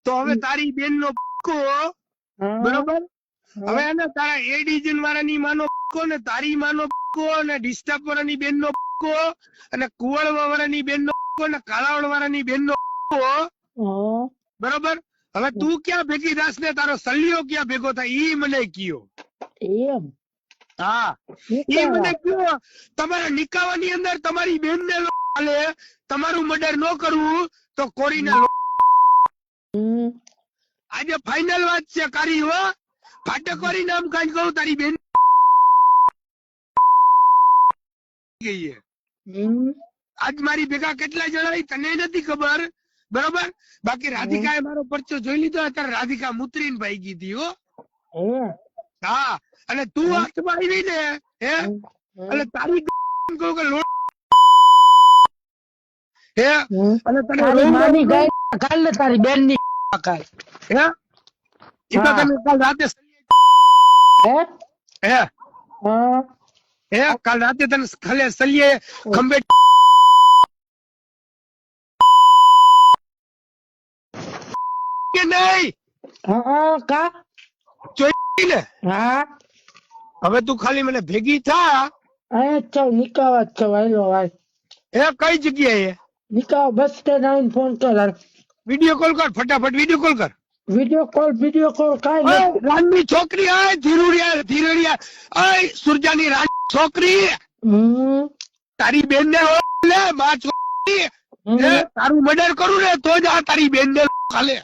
તો હવે તારી બેન નો બરોબર, હવે એને તારા એ ડિવિઝન વાળાની માનો ને તારી માનો અને ડિસ્ટર્બ વાળાની બેન નો અને કુવળ વાળાની બેન નો અને કાલાવડ વાળાની બેન નો બરોબર. હવે તું ક્યાં ભેગી દાસ ને તારો સલિયો ક્યાં ભેગો થાય ઈ મને કયો. એમ હા ઈ મને કયો. તમારા નિકાવાની અંદર તમારી બેન ને હાલે, તમારું મર્ડર ન કરવું તો કોરીના આજે ફાઇનલ વાત છે કારી હો. ફાટકવારી નામ કાંઈ કહું તારી બેન ગઈ આજ મારી ભેગા કેટલા જણા તને નથી ખબર બરોબર. બાકી રાધિકાએ મારો પરચો જોઈ લીધો, અત્યારે રાધિકા મુતરીને ભાઈ ગઈ હતી હો. હા અને તું હાથમાં આવી ને હે એટલે તારી કહું કે હે અને તને મારી ગાય કાલ ને તારી બેન ની કાલ હે એ તો તને કાલ રાતે હે હે હે કાલ રાતે તને ખલે સલિયે ખંભે કે નહીં કા જોઈ ને. હા હવે તું ખાલી મને ભેગી થા. ચાલ નિકાવા જ છે વાયલો ભાઈ. હે કઈ જગ્યાએ નિકાવા બસ સ્ટેન્ડ આવીને ફોન કર. વિડીયો કોલ કર, ફટાફટ વિડીયો કોલ કર. વિડીયો કોલ કાઈ રાનની છોકરી આ ધીરડિયા સુરજાની રાની છોકરી તારી બેન ને લે માં છોકરી તારું મર્ડર કરું ને તો જ આ તારી બેન ને ખાલે